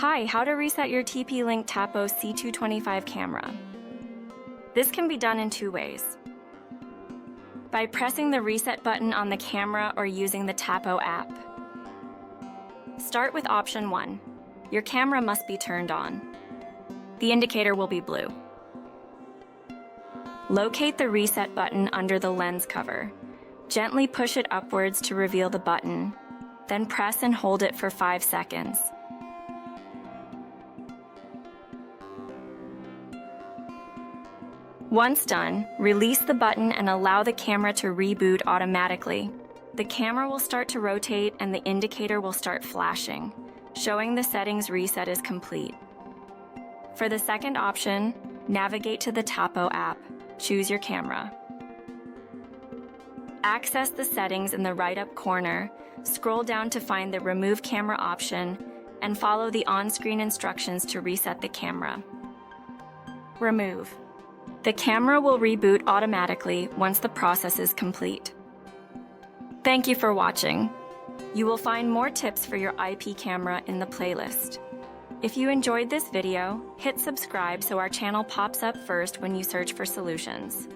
Hi, how to reset your TP-Link Tapo C225 camera. This can be done in two ways. By pressing the reset button on the camera or using the Tapo app. Start with option 1. Your camera must be turned on. The indicator will be blue. Locate the reset button under the lens cover. Gently push it upwards to reveal the button, then press and hold it for 5 seconds. Once done, release the button and allow the camera to reboot automatically. The camera will start to rotate and the indicator will start flashing, showing the settings reset is complete. For the second option, navigate to the Tapo app. Choose your camera. Access the settings in the right up corner, scroll down to find the Remove Camera option, and follow the on-screen instructions to reset the camera. Remove. The camera will reboot automatically once the process is complete. Thank you for watching. You will find more tips for your IP camera in the playlist. If you enjoyed this video, hit subscribe so our channel pops up first when you search for solutions.